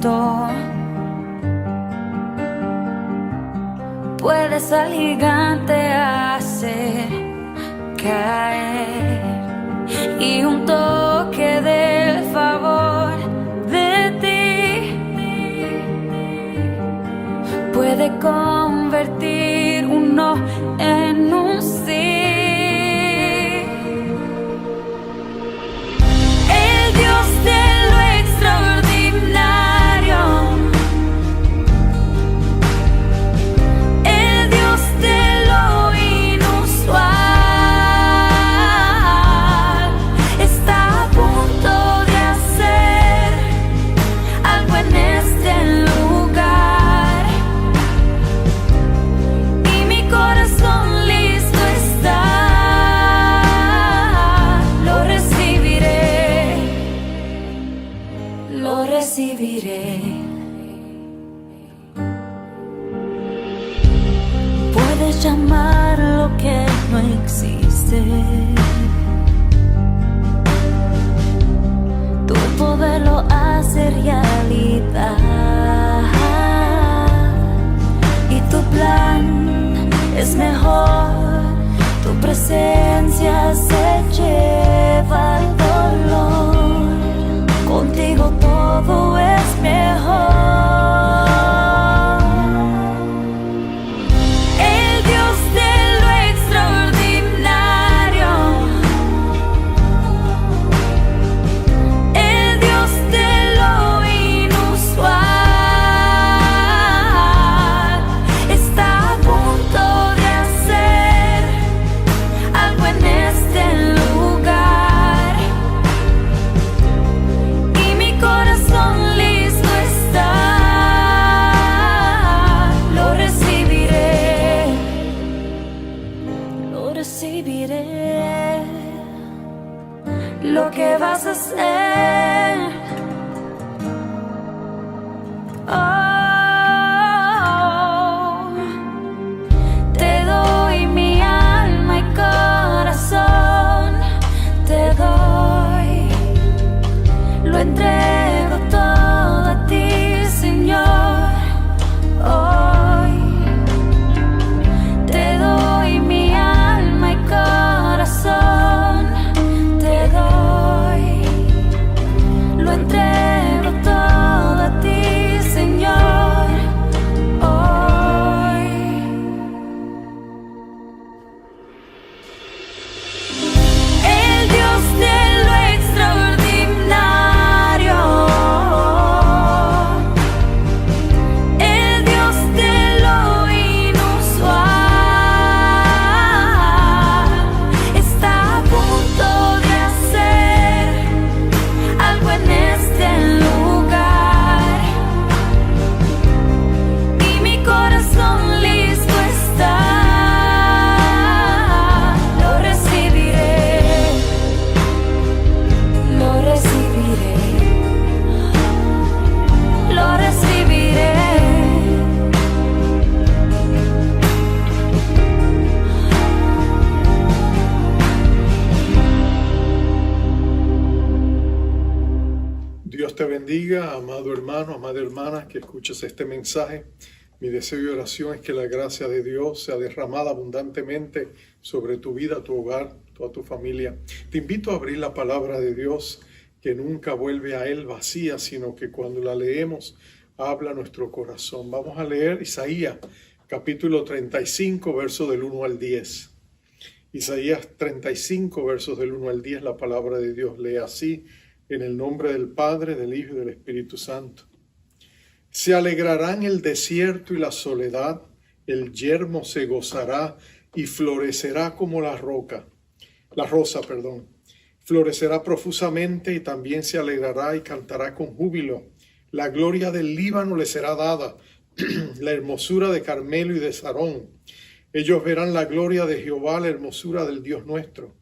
Cristo, puedes al gigante hacer caer, y un toque del favor de ti puede convertir un no en un sí. El Dios de lo extraordinario, el Dios de lo inusual, está a punto de hacer algo en este lugar, y mi corazón listo está. Lo recibiré, lo recibiré. Puedes llamar lo que no existe, tu poder lo hace realidad, y tu plan es mejor. Tu presencia se lleva el dolor, contigo todo es mejor. El Dios de lo extraordinario, el Dios de lo inusual, está a punto de hacer algo en este lugar, y mi corazón listo está. Lo recibiré, lo recibiré. Lo que vas a hacer, oh, te doy mi alma y corazón, te doy, lo entrego todo a ti, Señor. Hoy te doy mi alma y corazón, te doy, lo entrego todo a ti, Señor. Hoy el Dios de lo extraordinario, el Dios de lo inusual, está a punto de hacer algo en este lugar, y mi corazón listo está. Lo recibiré, lo recibiré, lo recibiré. Dios te bendiga, amado hermano, amada hermana, que escuches este mensaje. Mi deseo y oración es que la gracia de Dios sea derramada abundantemente sobre tu vida, tu hogar, toda tu familia. Te invito a abrir la palabra de Dios, que nunca vuelve a Él vacía, sino que cuando la leemos, habla nuestro corazón. Vamos a leer Isaías, capítulo 35, versos del 1 al 10. Isaías 35, versos del 1 al 10, la palabra de Dios lee así: en el nombre del Padre, del Hijo y del Espíritu Santo. Se alegrará en el desierto y la soledad, el yermo se gozará y florecerá como la rosa, florecerá profusamente y también se alegrará y cantará con júbilo. La gloria del Líbano le será dada, la hermosura de Carmelo y de Sarón. Ellos verán la gloria de Jehová, la hermosura del Dios nuestro.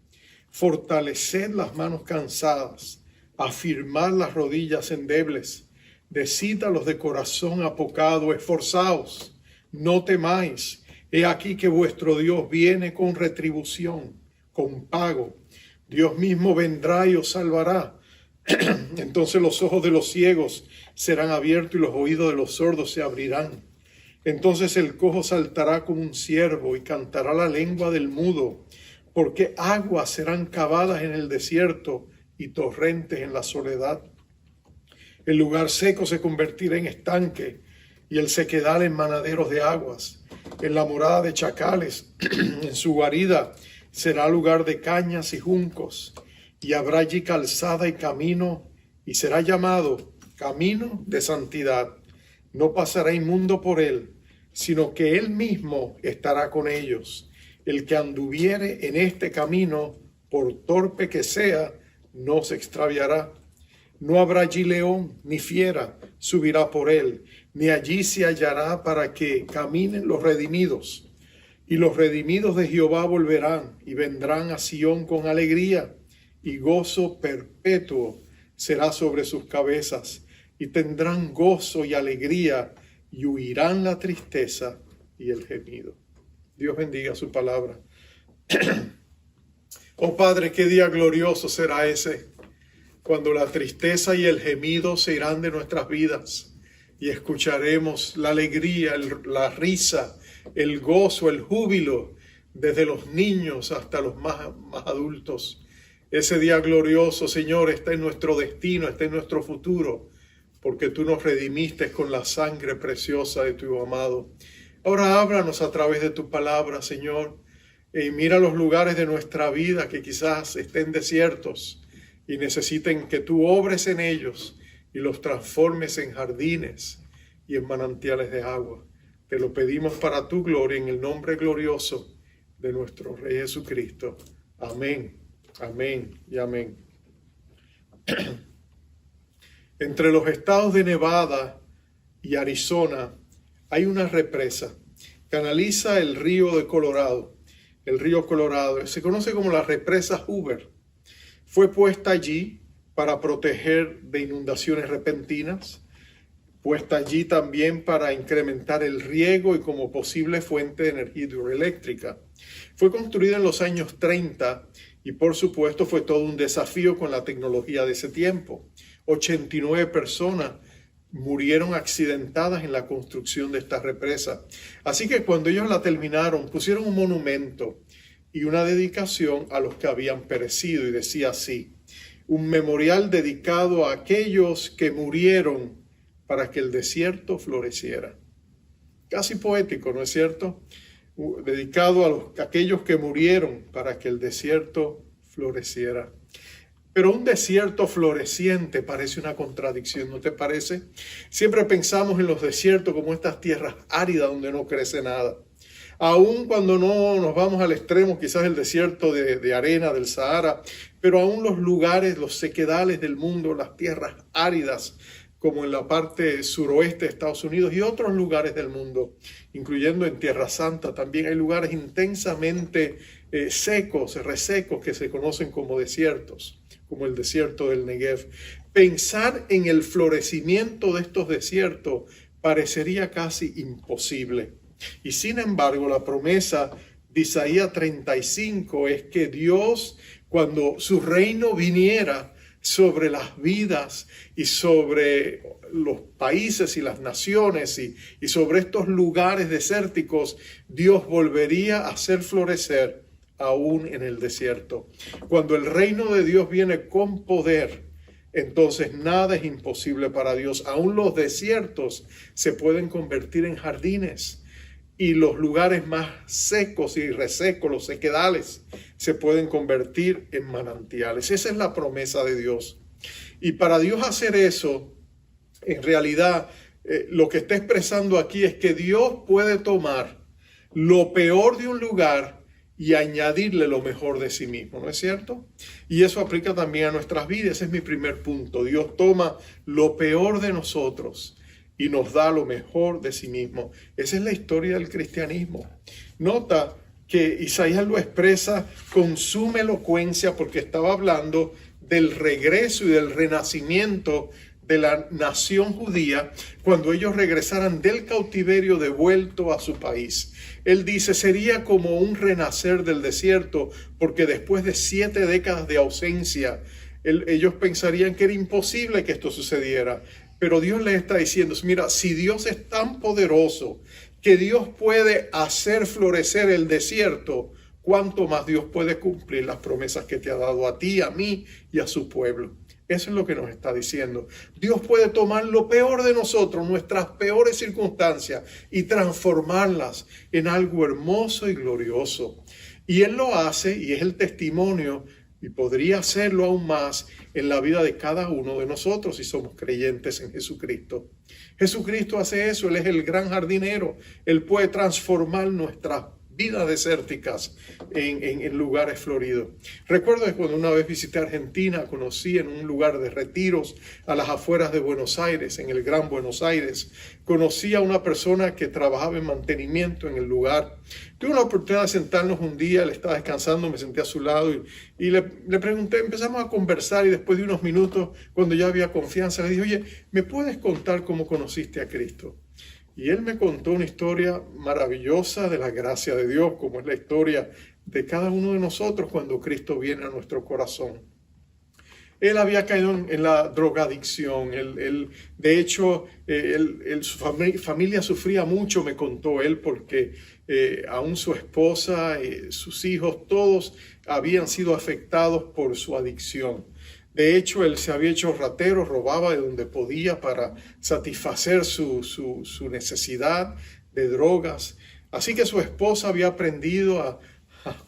Fortaleced las manos cansadas, afirmad las rodillas endebles, decid a los de corazón apocado, esforzaos, no temáis, he aquí que vuestro Dios viene con retribución, con pago, Dios mismo vendrá y os salvará. Entonces los ojos de los ciegos serán abiertos y los oídos de los sordos se abrirán. Entonces el cojo saltará como un ciervo y cantará la lengua del mudo, porque aguas serán cavadas en el desierto y torrentes en la soledad. El lugar seco se convertirá en estanque y el sequedal en manaderos de aguas. En la morada de chacales, en su guarida, será lugar de cañas y juncos, y habrá allí calzada y camino, y será llamado camino de santidad. No pasará inmundo por él, sino que él mismo estará con ellos. El que anduviere en este camino, por torpe que sea, no se extraviará. No habrá allí león ni fiera subirá por él, ni allí se hallará para que caminen los redimidos. Y los redimidos de Jehová volverán y vendrán a Sión con alegría, y gozo perpetuo será sobre sus cabezas, y tendrán gozo y alegría, y huirán la tristeza y el gemido. Dios bendiga su palabra. Oh Padre, qué día glorioso será ese, cuando la tristeza y el gemido se irán de nuestras vidas y escucharemos la alegría, la risa, el gozo, el júbilo, desde los niños hasta los más adultos. Ese día glorioso, Señor, está en nuestro destino, está en nuestro futuro, porque tú nos redimiste con la sangre preciosa de tu amado. Ahora háblanos a través de tu palabra, Señor, y mira los lugares de nuestra vida que quizás estén desiertos y necesiten que tú obres en ellos y los transformes en jardines y en manantiales de agua. Te lo pedimos para tu gloria en el nombre glorioso de nuestro Rey Jesucristo. Amén, amén y amén. Entre los estados de Nevada y Arizona hay una represa. Canaliza el río de Colorado. El río Colorado se conoce como la represa Hoover. Fue puesta allí para proteger de inundaciones repentinas, puesta allí también para incrementar el riego y como posible fuente de energía hidroeléctrica. Fue construida en los años 30 y por supuesto fue todo un desafío con la tecnología de ese tiempo. 89 personas murieron accidentadas en la construcción de esta represa. Así que cuando ellos la terminaron, pusieron un monumento y una dedicación a los que habían perecido, y decía así: un memorial dedicado a aquellos que murieron para que el desierto floreciera. Casi poético, ¿no es cierto? Dedicado a aquellos que murieron para que el desierto floreciera. Pero un desierto floreciente parece una contradicción, ¿no te parece? Siempre pensamos en los desiertos como estas tierras áridas donde no crece nada. Aún cuando no nos vamos al extremo, quizás el desierto de arena del Sahara, pero aún los lugares, los sequedales del mundo, las tierras áridas, como en la parte suroeste de Estados Unidos y otros lugares del mundo, incluyendo en Tierra Santa, también hay lugares intensamente secos, resecos, que se conocen como desiertos, como el desierto del Negev. Pensar en el florecimiento de estos desiertos parecería casi imposible. Y sin embargo, la promesa de Isaías 35 es que Dios, cuando su reino viniera sobre las vidas y sobre los países y las naciones y sobre estos lugares desérticos, Dios volvería a hacer florecer aún en el desierto. Cuando el reino de Dios viene con poder, entonces nada es imposible para Dios. Aún los desiertos se pueden convertir en jardines. Y los lugares más secos y resecos, los sequedales, se pueden convertir en manantiales. Esa es la promesa de Dios. Y para Dios hacer eso, en realidad, lo que está expresando aquí es que Dios puede tomar lo peor de un lugar y añadirle lo mejor de sí mismo, ¿no es cierto? Y eso aplica también a nuestras vidas. Ese es mi primer punto. Dios toma lo peor de nosotros y nos da lo mejor de sí mismo. Esa es la historia del cristianismo. Nota que Isaías lo expresa con suma elocuencia porque estaba hablando del regreso y del renacimiento de la nación judía cuando ellos regresaran del cautiverio de vuelto a su país. Él dice, sería como un renacer del desierto, porque después de 7 décadas de ausencia, ellos pensarían que era imposible que esto sucediera. Pero Dios le está diciendo, mira, si Dios es tan poderoso que Dios puede hacer florecer el desierto, ¿cuánto más Dios puede cumplir las promesas que te ha dado a ti, a mí y a su pueblo? Eso es lo que nos está diciendo. Dios puede tomar lo peor de nosotros, nuestras peores circunstancias, y transformarlas en algo hermoso y glorioso. Y Él lo hace, y es el testimonio, y podría hacerlo aún más en la vida de cada uno de nosotros si somos creyentes en Jesucristo. Jesucristo hace eso, Él es el gran jardinero. Él puede transformar nuestras vidas desérticas en lugares floridos. Recuerdo que cuando una vez visité Argentina, conocí en un lugar de retiros a las afueras de Buenos Aires, en el Gran Buenos Aires, conocí a una persona que trabajaba en mantenimiento en el lugar. Tuve la oportunidad de sentarnos un día, él estaba descansando, me senté a su lado y le pregunté, empezamos a conversar, y después de unos minutos, cuando ya había confianza, le dije, oye, ¿me puedes contar cómo conociste a Cristo? Y él me contó una historia maravillosa de la gracia de Dios, como es la historia de cada uno de nosotros cuando Cristo viene a nuestro corazón. Él había caído en la drogadicción. De hecho, su familia sufría mucho, me contó él, porque aún su esposa, sus hijos, todos habían sido afectados por su adicción. De hecho, él se había hecho ratero, robaba de donde podía para satisfacer su necesidad de drogas. Así que su esposa había aprendido a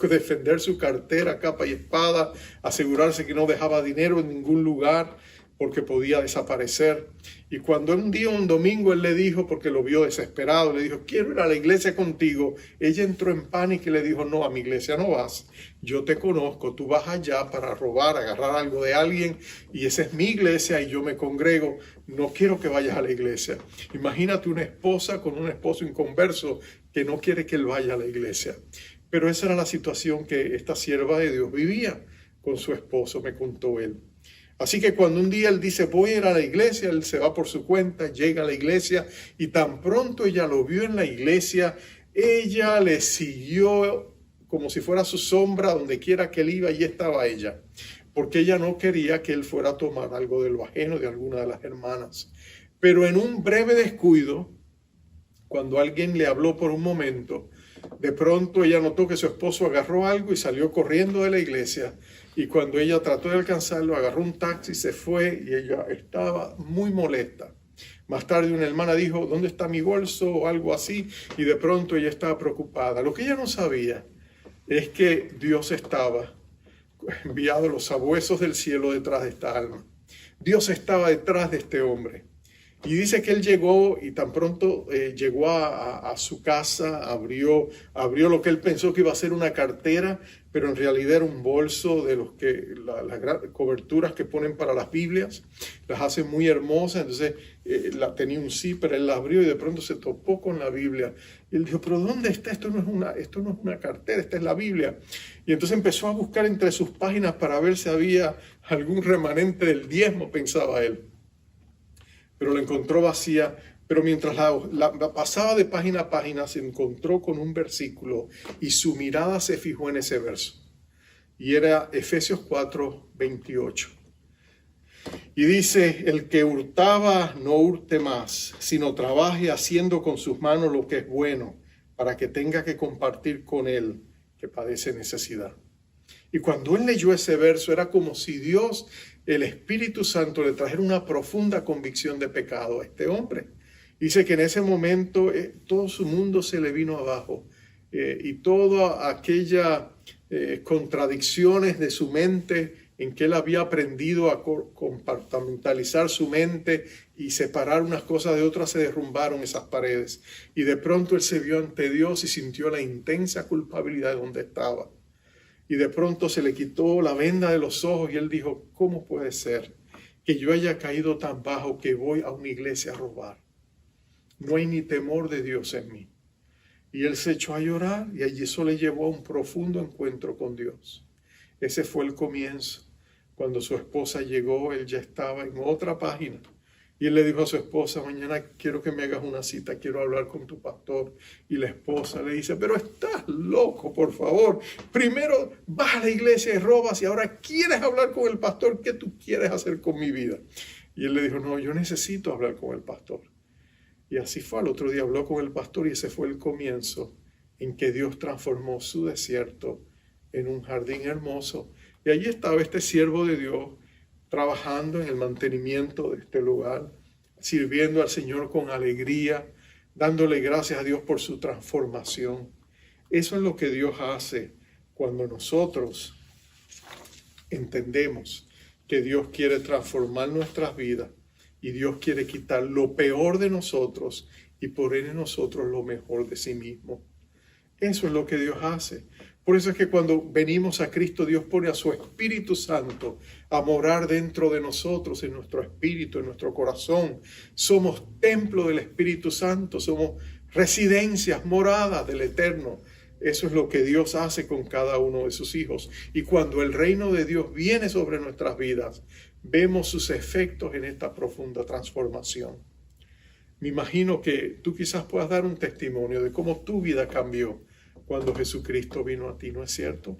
defender su cartera capa y espada, asegurarse que no dejaba dinero en ningún lugar porque podía desaparecer. Y cuando un domingo, él le dijo, porque lo vio desesperado, le dijo, quiero ir a la iglesia contigo. Ella entró en pánico y le dijo, no, a mi iglesia no vas. Yo te conozco, tú vas allá para robar, agarrar algo de alguien, y esa es mi iglesia y yo me congrego. No quiero que vayas a la iglesia. Imagínate una esposa con un esposo inconverso que no quiere que él vaya a la iglesia. Pero esa era la situación que esta sierva de Dios vivía con su esposo, me contó él. Así que cuando un día él dice, voy a ir a la iglesia, él se va por su cuenta, llega a la iglesia, y tan pronto ella lo vio en la iglesia, ella le siguió como si fuera su sombra, donde quiera que él iba, allí estaba ella, porque ella no quería que él fuera a tomar algo de lo ajeno de alguna de las hermanas. Pero en un breve descuido, cuando alguien le habló por un momento, de pronto ella notó que su esposo agarró algo y salió corriendo de la iglesia. Y cuando ella trató de alcanzarlo, agarró un taxi, se fue, y ella estaba muy molesta. Más tarde una hermana dijo, ¿dónde está mi bolso? O algo así. Y de pronto ella estaba preocupada. Lo que ella no sabía es que Dios estaba enviado los sabuesos del cielo detrás de esta alma. Dios estaba detrás de este hombre. Y dice que él llegó, y tan pronto llegó a su casa, abrió lo que él pensó que iba a ser una cartera, pero en realidad era un bolso de los que las coberturas que ponen para las Biblias, las hacen muy hermosas. Entonces tenía un zipper, él la abrió y de pronto se topó con la Biblia. Y él dijo, ¿pero dónde está? Esto no es una cartera, esta es la Biblia. Y entonces empezó a buscar entre sus páginas para ver si había algún remanente del diezmo, pensaba él. Pero la encontró vacía. Pero mientras la pasaba de página a página, se encontró con un versículo y su mirada se fijó en ese verso. Y era Efesios 4:28. Y dice, el que hurtaba no hurte más, sino trabaje haciendo con sus manos lo que es bueno, para que tenga que compartir con él que padece necesidad. Y cuando él leyó ese verso, era como si Dios, el Espíritu Santo, le trajera una profunda convicción de pecado a este hombre. Dice que en ese momento todo su mundo se le vino abajo, y todas aquellas contradicciones de su mente en que él había aprendido a compartimentalizar su mente y separar unas cosas de otras, se derrumbaron esas paredes. Y de pronto él se vio ante Dios y sintió la intensa culpabilidad de donde estaba. Y de pronto se le quitó la venda de los ojos y él dijo, ¿cómo puede ser que yo haya caído tan bajo que voy a una iglesia a robar? No hay ni temor de Dios en mí. Y él se echó a llorar, y allí eso le llevó a un profundo encuentro con Dios. Ese fue el comienzo. Cuando su esposa llegó, él ya estaba en otra página. Y él le dijo a su esposa, mañana quiero que me hagas una cita, quiero hablar con tu pastor. Y la esposa le dice, pero estás loco, por favor. Primero vas a la iglesia y robas, y ahora quieres hablar con el pastor. ¿Qué tú quieres hacer con mi vida? Y él le dijo, no, yo necesito hablar con el pastor. Y así fue, al otro día habló con el pastor y ese fue el comienzo en que Dios transformó su desierto en un jardín hermoso. Y allí estaba este siervo de Dios trabajando en el mantenimiento de este lugar, sirviendo al Señor con alegría, dándole gracias a Dios por su transformación. Eso es lo que Dios hace cuando nosotros entendemos que Dios quiere transformar nuestras vidas y Dios quiere quitar lo peor de nosotros y poner en nosotros lo mejor de sí mismo. Eso es lo que Dios hace. Por eso es que cuando venimos a Cristo, Dios pone a su Espíritu Santo a morar dentro de nosotros, en nuestro espíritu, en nuestro corazón. Somos templo del Espíritu Santo, somos residencias, moradas del Eterno. Eso es lo que Dios hace con cada uno de sus hijos. Y cuando el reino de Dios viene sobre nuestras vidas, vemos sus efectos en esta profunda transformación. Me imagino que tú quizás puedas dar un testimonio de cómo tu vida cambió cuando Jesucristo vino a ti, ¿no es cierto?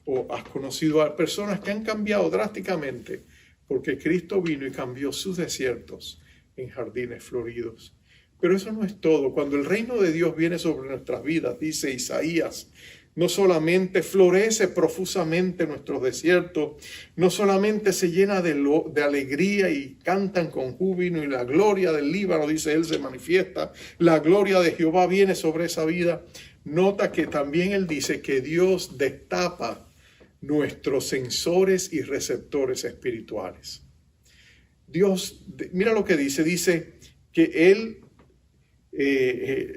O has conocido a personas que han cambiado drásticamente porque Cristo vino y cambió sus desiertos en jardines floridos. Pero eso no es todo. Cuando el reino de Dios viene sobre nuestras vidas, dice Isaías, no solamente florece profusamente nuestros desiertos, no solamente se llena de alegría y cantan con júbilo y la gloria del Líbano, dice él, se manifiesta, la gloria de Jehová viene sobre esa vida. Nota que también él dice que Dios destapa nuestros sensores y receptores espirituales. Dios, mira lo que dice que él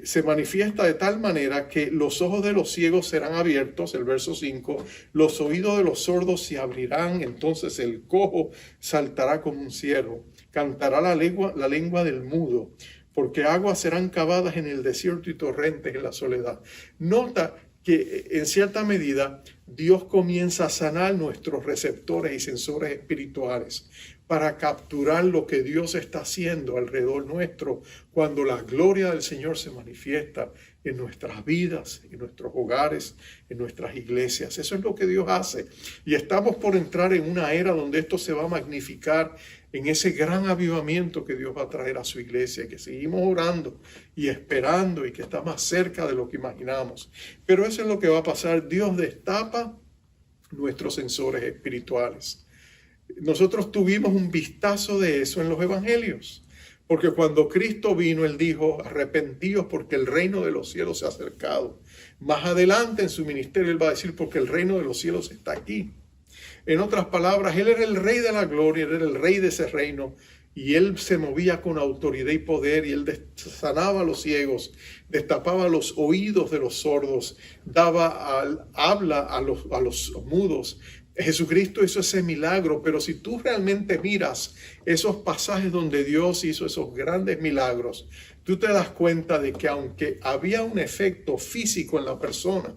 se manifiesta de tal manera que los ojos de los ciegos serán abiertos, el verso 5, los oídos de los sordos se abrirán, entonces el cojo saltará como un ciervo, cantará la lengua del mudo, porque aguas serán cavadas en el desierto y torrentes en la soledad. Nota que en cierta medida Dios comienza a sanar nuestros receptores y sensores espirituales para capturar lo que Dios está haciendo alrededor nuestro cuando la gloria del Señor se manifiesta en nuestras vidas, en nuestros hogares, en nuestras iglesias. Eso es lo que Dios hace. Y estamos por entrar en una era donde esto se va a magnificar en ese gran avivamiento que Dios va a traer a su iglesia, que seguimos orando y esperando y que está más cerca de lo que imaginamos. Pero eso es lo que va a pasar. Dios destapa nuestros sensores espirituales. Nosotros tuvimos un vistazo de eso en los evangelios, porque cuando Cristo vino, Él dijo, arrepentíos porque el reino de los cielos se ha acercado. Más adelante en su ministerio Él va a decir, porque el reino de los cielos está aquí. En otras palabras, Él era el rey de la gloria, Él era el rey de ese reino, y Él se movía con autoridad y poder, y Él sanaba a los ciegos, destapaba los oídos de los sordos, daba habla a los mudos. Jesucristo hizo ese milagro, pero si tú realmente miras esos pasajes donde Dios hizo esos grandes milagros, tú te das cuenta de que aunque había un efecto físico en la persona,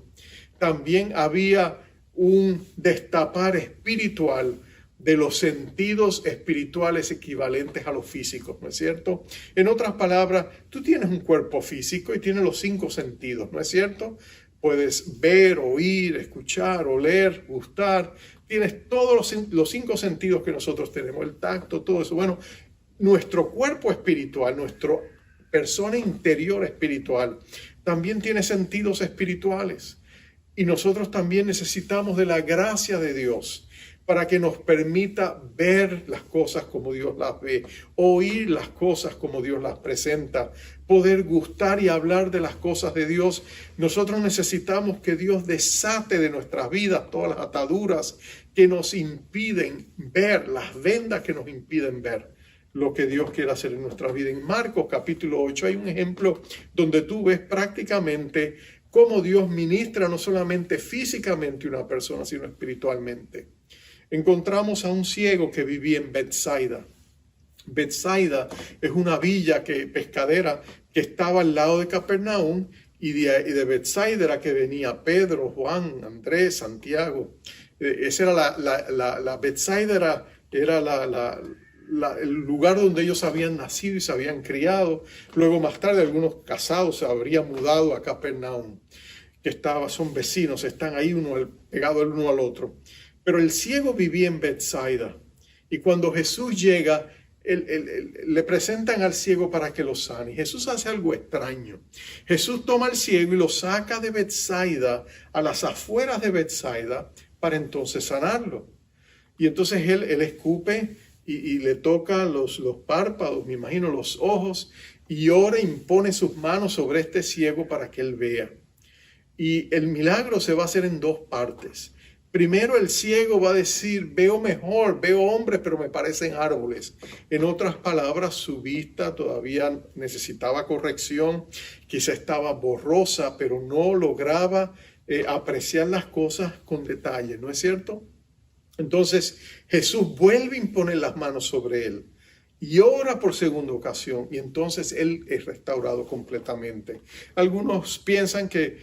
también había un destapar espiritual de los sentidos espirituales equivalentes a los físicos, ¿no es cierto? En otras palabras, tú tienes un cuerpo físico y tienes los 5 sentidos, ¿no es cierto? Puedes ver, oír, escuchar, oler, gustar. Tienes todos los 5 sentidos que nosotros tenemos, el tacto, todo eso. Bueno, nuestro cuerpo espiritual, nuestra persona interior espiritual, también tiene sentidos espirituales. Y nosotros también necesitamos de la gracia de Dios para que nos permita ver las cosas como Dios las ve, oír las cosas como Dios las presenta, poder gustar y hablar de las cosas de Dios. Nosotros necesitamos que Dios desate de nuestras vidas todas las ataduras que nos impiden ver, las vendas que nos impiden ver lo que Dios quiere hacer en nuestra vida. En Marcos capítulo 8 hay un ejemplo donde tú ves prácticamente cómo Dios ministra no solamente físicamente a una persona, sino espiritualmente. Encontramos a un ciego que vivía en Betsaida. Betsaida es una villa pescadera que estaba al lado de Capernaum, y de Betsaida era que venía Pedro, Juan, Andrés, Santiago. Esa era la Betsaida era el lugar donde ellos habían nacido y se habían criado. Luego más tarde algunos casados se habrían mudado a Capernaum, son vecinos, están ahí pegados el uno al otro. Pero el ciego vivía en Betsaida, y cuando Jesús llega, le presentan al ciego para que lo sane. Jesús hace algo extraño. Jesús toma al ciego y lo saca de Betsaida, a las afueras de Betsaida, para entonces sanarlo. Y entonces él escupe y le toca los párpados, me imagino los ojos, y ora, impone sus manos sobre este ciego para que él vea. Y el milagro se va a hacer en dos partes. Primero el ciego va a decir, veo mejor, veo hombres, pero me parecen árboles. En otras palabras, su vista todavía necesitaba corrección, quizá estaba borrosa, pero no lograba apreciar las cosas con detalle, ¿no es cierto? Entonces Jesús vuelve a imponer las manos sobre él y ora por segunda ocasión, y entonces él es restaurado completamente. Algunos piensan que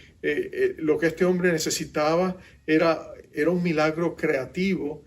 lo que este hombre necesitaba era un milagro creativo,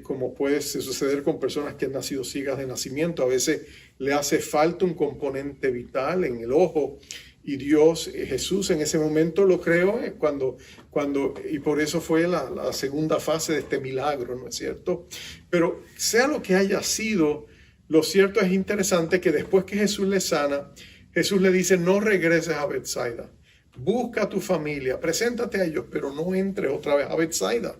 como puede suceder con personas que han nacido ciegas de nacimiento. A veces le hace falta un componente vital en el ojo, y Jesús en ese momento lo creó y por eso fue la segunda fase de este milagro, ¿no es cierto? Pero sea lo que haya sido, lo cierto es interesante que después que Jesús le sana, Jesús le dice, no regreses a Betsaida, busca a tu familia, preséntate a ellos, pero no entres otra vez a Betsaida.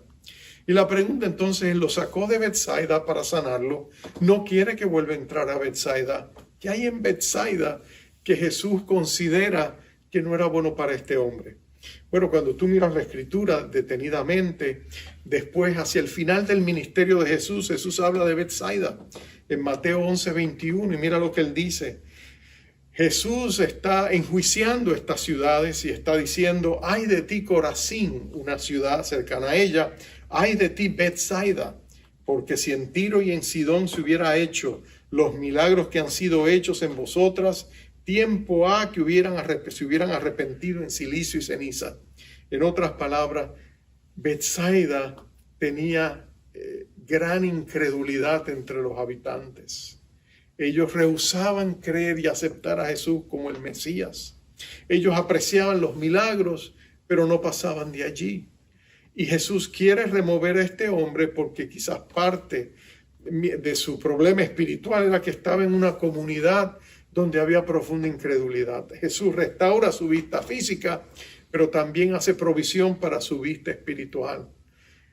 Y la pregunta entonces, lo sacó de Betsaida para sanarlo, no quiere que vuelva a entrar a Betsaida. ¿Qué hay en Betsaida que Jesús considera que no era bueno para este hombre? Bueno, cuando tú miras la escritura detenidamente, después hacia el final del ministerio de Jesús, Jesús habla de Betsaida en Mateo 11:21, y mira lo que él dice. Jesús está enjuiciando estas ciudades y está diciendo, ay de ti Corazín, una ciudad cercana a ella, ay de ti Betsaida, porque si en Tiro y en Sidón se hubiera hecho los milagros que han sido hechos en vosotras, tiempo ha que se hubieran arrepentido en silicio y ceniza. En otras palabras, Betsaida tenía gran incredulidad entre los habitantes. Ellos rehusaban creer y aceptar a Jesús como el Mesías. Ellos apreciaban los milagros, pero no pasaban de allí. Y Jesús quiere remover a este hombre porque quizás parte de su problema espiritual era que estaba en una comunidad donde había profunda incredulidad. Jesús restaura su vista física, pero también hace provisión para su vista espiritual.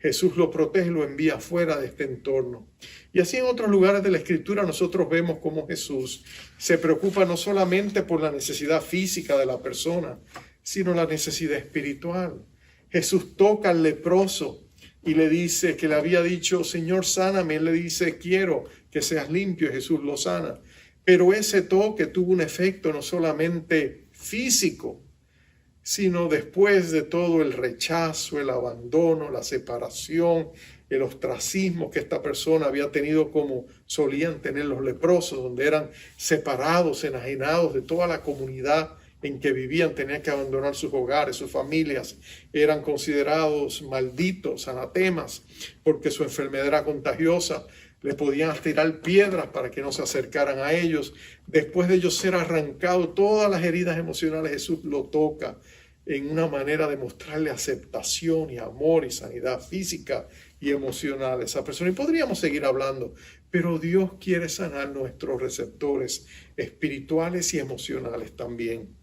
Jesús lo protege, lo envía fuera de este entorno. Y así en otros lugares de la Escritura nosotros vemos cómo Jesús se preocupa no solamente por la necesidad física de la persona, sino la necesidad espiritual. Jesús toca al leproso y le dice que le había dicho, Señor, sáname. Él le dice, quiero que seas limpio, y Jesús lo sana. Pero ese toque tuvo un efecto no solamente físico, sino después de todo el rechazo, el abandono, la separación, el ostracismo que esta persona había tenido como solían tener los leprosos, donde eran separados, enajenados de toda la comunidad en que vivían, tenían que abandonar sus hogares, sus familias, eran considerados malditos, anatemas, porque su enfermedad era contagiosa. Le podían tirar piedras para que no se acercaran a ellos. Después de ellos ser arrancados todas las heridas emocionales, Jesús lo toca en una manera de mostrarle aceptación y amor y sanidad física y emocional a esa persona. Y podríamos seguir hablando, pero Dios quiere sanar nuestros receptores espirituales y emocionales también.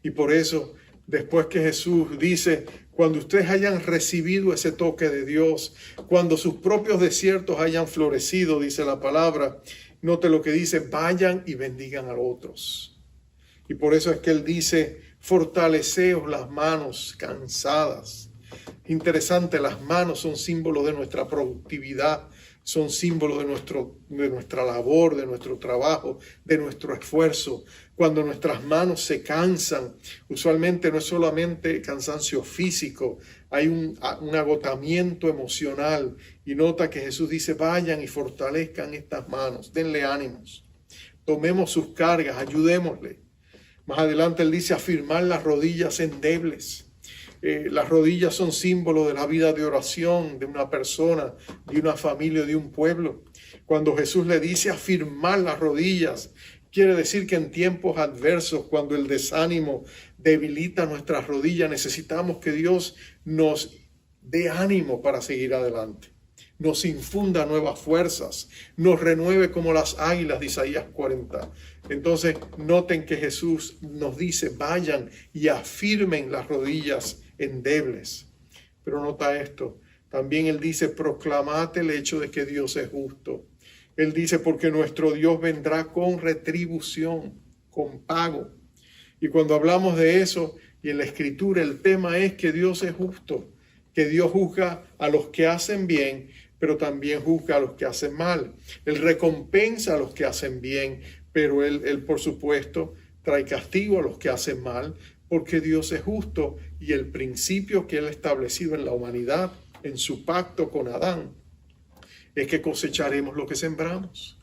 Y por eso, después que Jesús dice, cuando ustedes hayan recibido ese toque de Dios, cuando sus propios desiertos hayan florecido, dice la palabra, note lo que dice, vayan y bendigan a otros. Y por eso es que Él dice, fortaleceos las manos cansadas. Interesante, las manos son símbolos de nuestra productividad, son símbolos de nuestra labor, de nuestro trabajo, de nuestro esfuerzo. Cuando nuestras manos se cansan, usualmente no es solamente cansancio físico, hay un agotamiento emocional. Y nota que Jesús dice, vayan y fortalezcan estas manos, denle ánimos, tomemos sus cargas, ayudémosle. Más adelante Él dice, afirmar las rodillas endebles. Las rodillas son símbolo de la vida de oración de una persona, de una familia, de un pueblo. Cuando Jesús le dice afirmar las rodillas, quiere decir que en tiempos adversos, cuando el desánimo debilita nuestras rodillas, necesitamos que Dios nos dé ánimo para seguir adelante. nos infunda nuevas fuerzas, nos renueve como las águilas de Isaías 40. Entonces, noten que Jesús nos dice, vayan y afirmen las rodillas endebles. Pero nota esto, también Él dice, proclamad el hecho de que Dios es justo. Él dice, porque nuestro Dios vendrá con retribución, con pago. Y cuando hablamos de eso, y en la Escritura el tema es que Dios es justo, que Dios juzga a los que hacen bien, pero también juzga a los que hacen mal. Él recompensa a los que hacen bien, pero Él por supuesto, trae castigo a los que hacen mal, porque Dios es justo y el principio que Él ha establecido en la humanidad, en su pacto con Adán, es que cosecharemos lo que sembramos.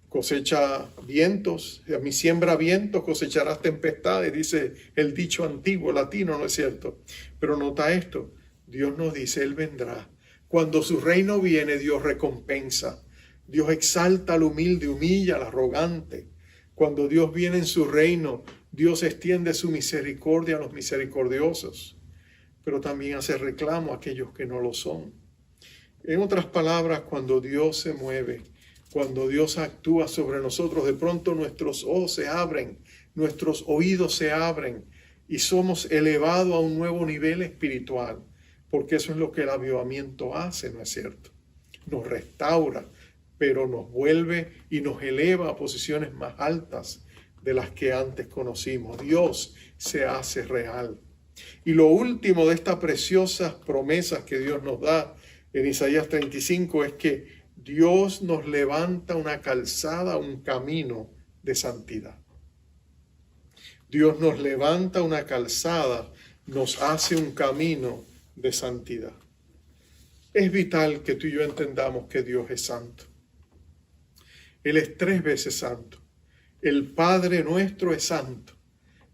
Cosecha vientos, a mí siembra vientos, cosecharás tempestades, dice el dicho antiguo latino, ¿no es cierto? Pero nota esto, Dios nos dice, Él vendrá. Cuando su reino viene, Dios recompensa. Dios exalta al humilde, humilla al arrogante. Cuando Dios viene en su reino, Dios extiende su misericordia a los misericordiosos, pero también hace reclamo a aquellos que no lo son. En otras palabras, cuando Dios se mueve, cuando Dios actúa sobre nosotros, de pronto nuestros ojos se abren, nuestros oídos se abren y somos elevados a un nuevo nivel espiritual, porque eso es lo que el avivamiento hace, ¿no es cierto? Nos restaura, pero nos vuelve y nos eleva a posiciones más altas de las que antes conocimos. Dios se hace real. Y lo último de estas preciosas promesas que Dios nos da en Isaías 35 es que Dios nos levanta una calzada, un camino de santidad. Dios nos levanta una calzada, nos hace un camino de santidad. Es vital que tú y yo entendamos que Dios es santo. Él es 3 veces santo. El Padre nuestro es santo.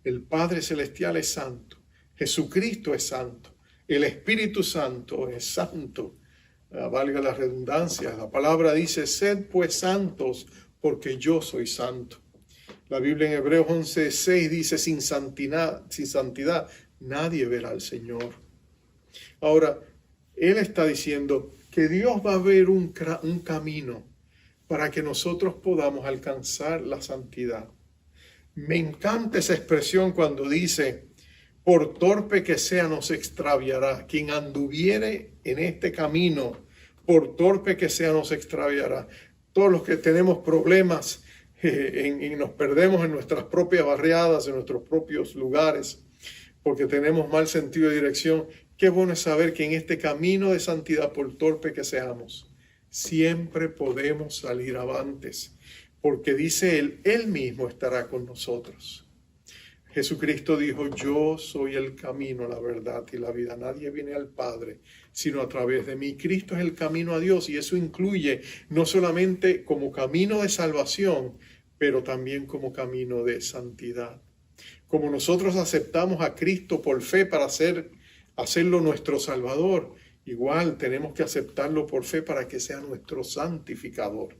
El Padre celestial es santo. Jesucristo es santo. El Espíritu Santo es santo. Valga la redundancia, la palabra dice, sed pues santos, porque yo soy santo. La Biblia en Hebreos 11:6 dice, sin santidad nadie verá al Señor. Ahora, Él está diciendo que Dios va a ver un camino para que nosotros podamos alcanzar la santidad. Me encanta esa expresión cuando dice, por torpe que sea, no se extraviará. Quien anduviere en este camino, por torpe que sea, no se extraviará. Todos los que tenemos problemas y nos perdemos en nuestras propias barriadas, en nuestros propios lugares, porque tenemos mal sentido de dirección, qué bueno es saber que en este camino de santidad, por torpe que seamos, siempre podemos salir avantes, porque dice Él mismo estará con nosotros. Jesucristo dijo, yo soy el camino, la verdad y la vida. Nadie viene al Padre sino a través de mí. Cristo es el camino a Dios y eso incluye no solamente como camino de salvación, pero también como camino de santidad. Como nosotros aceptamos a Cristo por fe para hacerlo nuestro Salvador, igual tenemos que aceptarlo por fe para que sea nuestro santificador.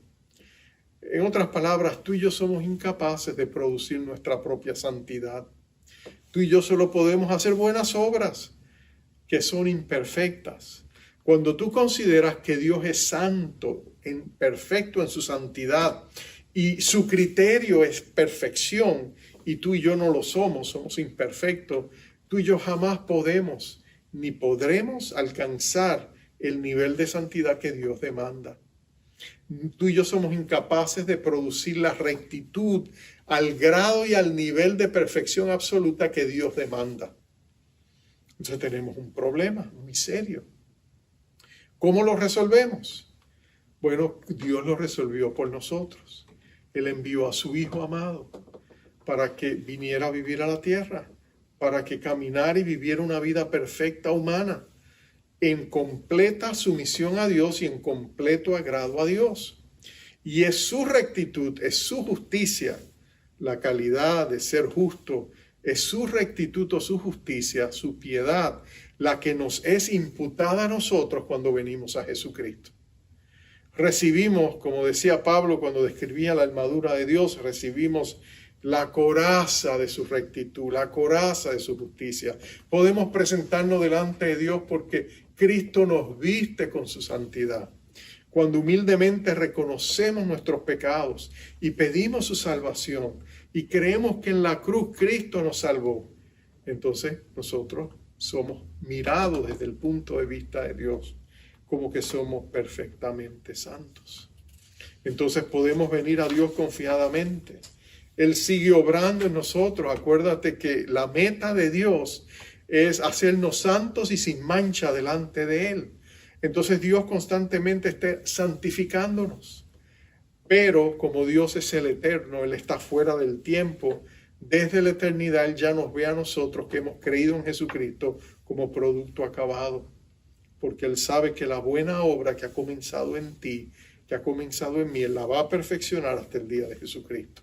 En otras palabras, tú y yo somos incapaces de producir nuestra propia santidad. Tú y yo solo podemos hacer buenas obras que son imperfectas. Cuando tú consideras que Dios es santo, perfecto en su santidad, y su criterio es perfección, y tú y yo no lo somos imperfectos, tú y yo jamás podemos ni podremos alcanzar el nivel de santidad que Dios demanda. Tú y yo somos incapaces de producir la rectitud al grado y al nivel de perfección absoluta que Dios demanda. Entonces tenemos un problema muy serio. ¿Cómo lo resolvemos? Bueno, Dios lo resolvió por nosotros. Él envió a su Hijo amado para que viniera a vivir a la tierra, para que caminara y viviera una vida perfecta humana, en completa sumisión a Dios y en completo agrado a Dios. Y es su rectitud, es su justicia, la calidad de ser justo, es su rectitud o su justicia, su piedad, la que nos es imputada a nosotros cuando venimos a Jesucristo. Recibimos, como decía Pablo cuando describía la armadura de Dios, recibimos la coraza de su rectitud, la coraza de su justicia. Podemos presentarnos delante de Dios porque Cristo nos viste con su santidad. Cuando humildemente reconocemos nuestros pecados y pedimos su salvación y creemos que en la cruz Cristo nos salvó, entonces nosotros somos mirados desde el punto de vista de Dios como que somos perfectamente santos. Entonces podemos venir a Dios confiadamente. Él sigue obrando en nosotros. Acuérdate que la meta de Dios es hacernos santos y sin mancha delante de Él. Entonces Dios constantemente está santificándonos. Pero como Dios es el eterno, Él está fuera del tiempo. Desde la eternidad Él ya nos ve a nosotros que hemos creído en Jesucristo como producto acabado. Porque Él sabe que la buena obra que ha comenzado en ti, que ha comenzado en mí, Él la va a perfeccionar hasta el día de Jesucristo.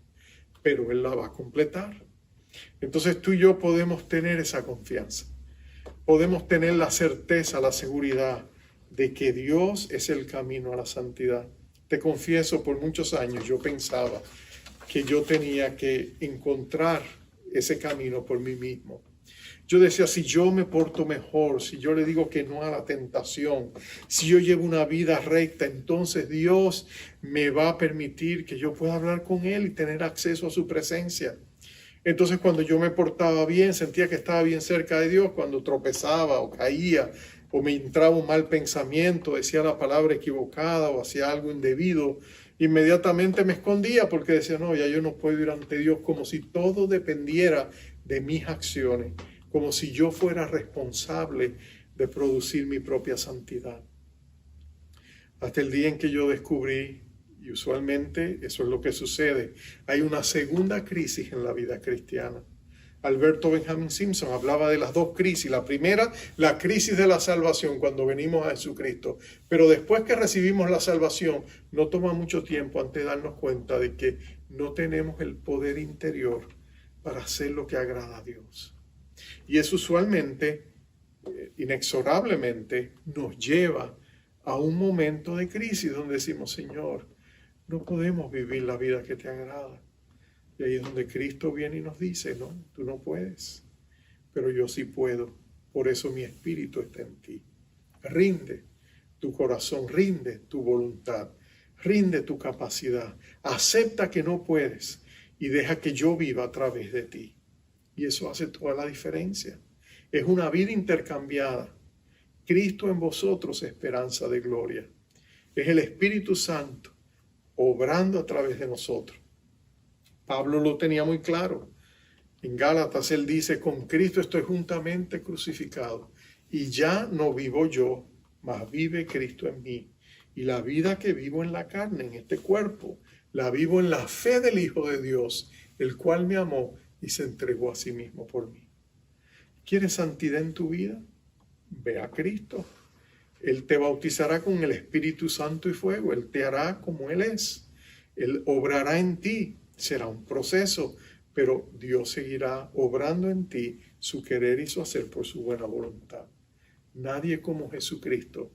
Pero Él la va a completar. Entonces tú y yo podemos tener esa confianza. Podemos tener la certeza, la seguridad de que Dios es el camino a la santidad. Te confieso, por muchos años yo pensaba que yo tenía que encontrar ese camino por mí mismo. Yo decía, si yo me porto mejor, si yo le digo que no a la tentación, si yo llevo una vida recta, entonces Dios me va a permitir que yo pueda hablar con Él y tener acceso a su presencia. Entonces cuando yo me portaba bien, sentía que estaba bien cerca de Dios. Cuando tropezaba o caía o me entraba un mal pensamiento, decía la palabra equivocada o hacía algo indebido, inmediatamente me escondía porque decía, no, ya yo no puedo ir ante Dios, como si todo dependiera de mis acciones, como si yo fuera responsable de producir mi propia santidad. Hasta el día en que yo descubrí, y usualmente eso es lo que sucede, hay una segunda crisis en la vida cristiana. Alberto Benjamin Simpson hablaba de las dos crisis. La primera, la crisis de la salvación cuando venimos a Jesucristo. Pero después que recibimos la salvación, no toma mucho tiempo antes de darnos cuenta de que no tenemos el poder interior para hacer lo que agrada a Dios. Y eso usualmente, inexorablemente, nos lleva a un momento de crisis donde decimos, Señor, no podemos vivir la vida que te agrada. Y ahí es donde Cristo viene y nos dice, no, tú no puedes, pero yo sí puedo. Por eso mi espíritu está en ti. Rinde tu corazón, rinde tu voluntad, rinde tu capacidad. Acepta que no puedes y deja que yo viva a través de ti. Y eso hace toda la diferencia. Es una vida intercambiada. Cristo en vosotros, esperanza de gloria. Es el Espíritu Santo obrando a través de nosotros. Pablo lo tenía muy claro. En Gálatas él dice, con Cristo estoy juntamente crucificado y ya no vivo yo, mas vive Cristo en mí. Y la vida que vivo en la carne, en este cuerpo, la vivo en la fe del Hijo de Dios, el cual me amó y se entregó a sí mismo por mí. ¿Quieres santidad en tu vida? Ve a Cristo. Él te bautizará con el Espíritu Santo y fuego. Él te hará como Él es. Él obrará en ti. Será un proceso, pero Dios seguirá obrando en ti su querer y su hacer por su buena voluntad. Nadie como Jesucristo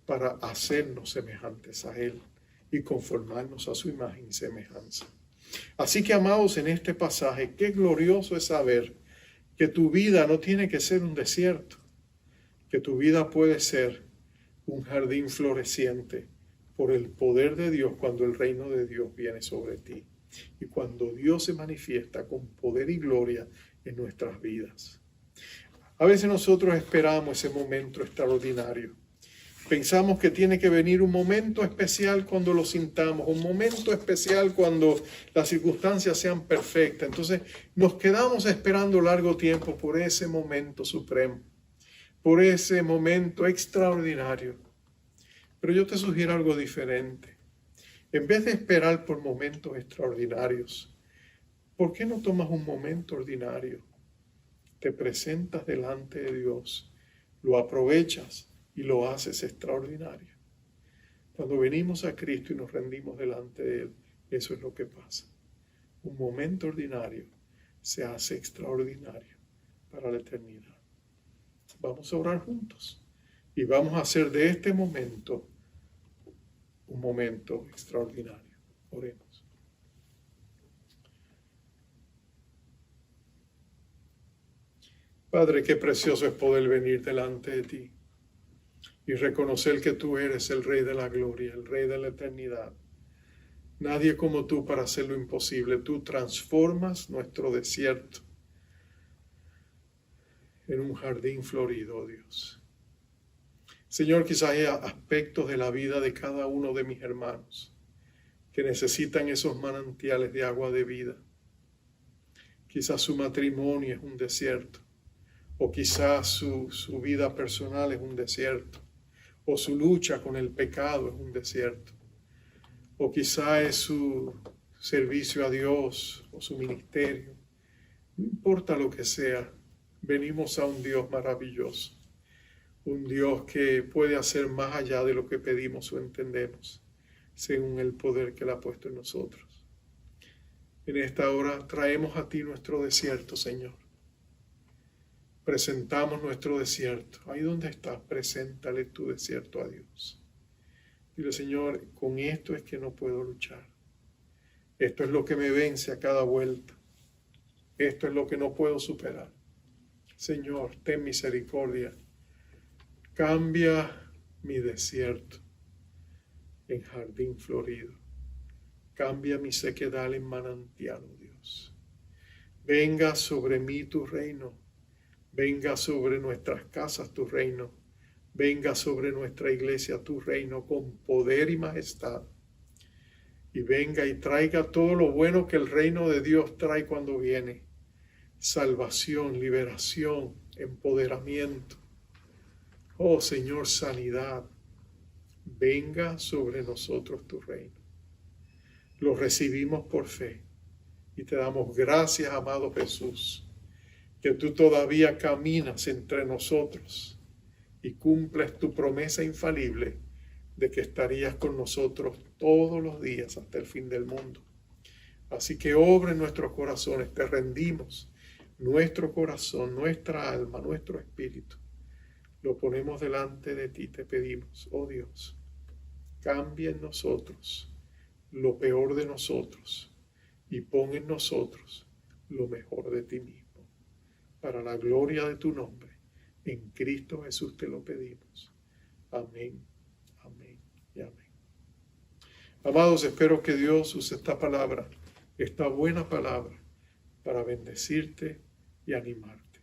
para hacernos semejantes a Él y conformarnos a su imagen y semejanza. Así que, amados, en este pasaje, qué glorioso es saber que tu vida no tiene que ser un desierto, que tu vida puede ser un jardín floreciente por el poder de Dios cuando el reino de Dios viene sobre ti. Y cuando Dios se manifiesta con poder y gloria en nuestras vidas. A veces nosotros esperamos ese momento extraordinario. Pensamos que tiene que venir un momento especial cuando lo sintamos, un momento especial cuando las circunstancias sean perfectas. Entonces nos quedamos esperando largo tiempo por ese momento supremo, por ese momento extraordinario. Pero yo te sugiero algo diferente. En vez de esperar por momentos extraordinarios, ¿por qué no tomas un momento ordinario? Te presentas delante de Dios, lo aprovechas y lo haces extraordinario. Cuando venimos a Cristo y nos rendimos delante de Él, eso es lo que pasa. Un momento ordinario se hace extraordinario para la eternidad. Vamos a orar juntos y vamos a hacer de este momento un momento extraordinario. Oremos. Padre, qué precioso es poder venir delante de ti. y reconocer que tú eres el Rey de la gloria, el Rey de la eternidad. Nadie como tú para hacer lo imposible. Tú transformas nuestro desierto en un jardín florido, oh Dios. Señor, quizás hay aspectos de la vida de cada uno de mis hermanos que necesitan esos manantiales de agua de vida. Quizás su matrimonio es un desierto, o quizás su vida personal es un desierto, o su lucha con el pecado es un desierto, o quizás es su servicio a Dios o su ministerio. No importa lo que sea, venimos a un Dios maravilloso, un Dios que puede hacer más allá de lo que pedimos o entendemos, según el poder que Él ha puesto en nosotros. En esta hora traemos a ti nuestro desierto, Señor. Presentamos nuestro desierto. Ahí donde estás, preséntale tu desierto a Dios. Dile, Señor, con esto es que no puedo luchar. Esto es lo que me vence a cada vuelta. Esto es lo que no puedo superar. Señor, ten misericordia. Cambia mi desierto en jardín florido. Cambia mi sequedal en manantial, oh Dios. Venga sobre mí tu reino. Venga sobre nuestras casas tu reino. Venga sobre nuestra iglesia tu reino con poder y majestad. Y venga y traiga todo lo bueno que el reino de Dios trae cuando viene. Salvación, liberación, empoderamiento. Oh Señor, sanidad. Venga sobre nosotros tu reino. Lo recibimos por fe y te damos gracias, amado Jesús, que tú todavía caminas entre nosotros y cumples tu promesa infalible de que estarías con nosotros todos los días hasta el fin del mundo. Así que obra en nuestros corazones, te rendimos nuestro corazón, nuestra alma, nuestro espíritu. Lo ponemos delante de ti, te pedimos, oh Dios, cambia en nosotros lo peor de nosotros y pon en nosotros lo mejor de ti mismo. Para la gloria de tu nombre, en Cristo Jesús te lo pedimos. Amén, amén y amén. Amados, espero que Dios use esta palabra, esta buena palabra, para bendecirte y animarte.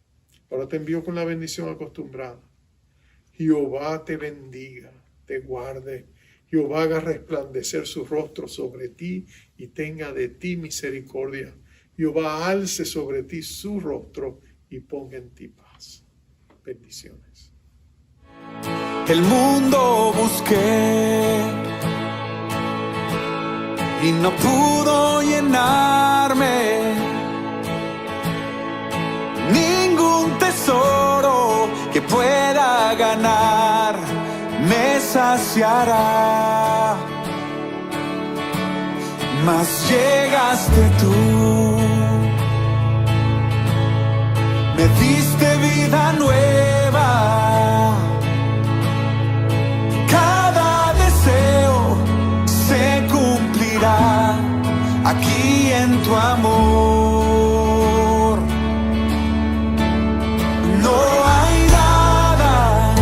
Ahora te envío con la bendición acostumbrada. Jehová te bendiga, te guarde. Jehová haga resplandecer su rostro sobre ti y tenga de ti misericordia. Jehová alce sobre ti su rostro y ponga en ti paz. Bendiciones. El mundo busqué y no pudo llenarme. Ningún tesoro que pueda ganar me saciará. Mas llegaste tú, me diste vida nueva. Cada deseo se cumplirá aquí en tu amor. No hay nada,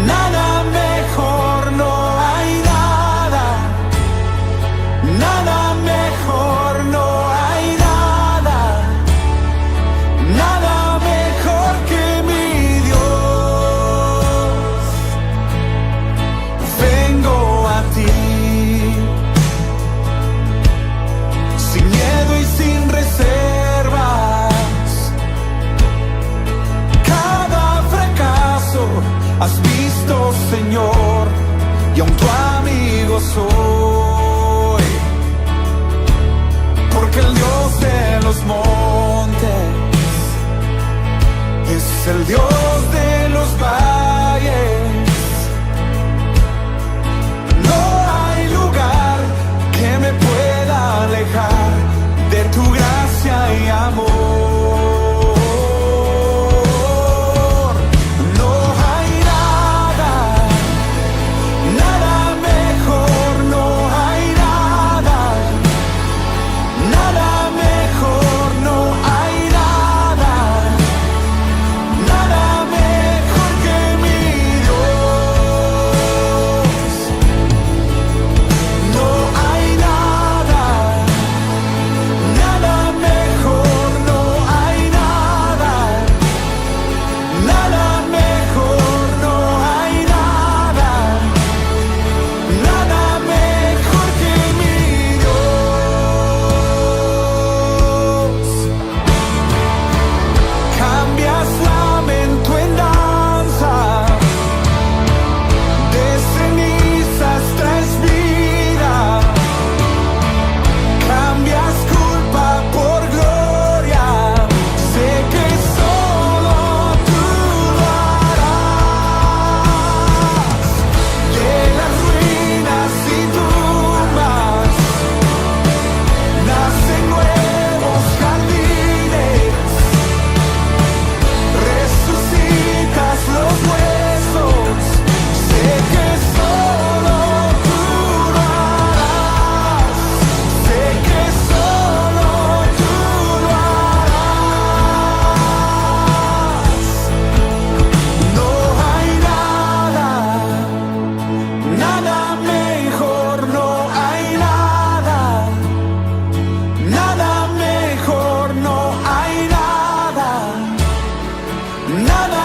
nada mejor, no hay nada, nada mejor, no hay nada, nada mejor que mi Dios. Vengo a ti, sin miedo y sin reservas. Cada fracaso has visto, Señor, y aún tu amigo soy. Porque el Dios de los montes es el Dios de los valles. No hay lugar que me pueda alejar de tu gracia y amor. No hay nada, nada mejor, no hay nada, nada mejor, no hay nada, nada nada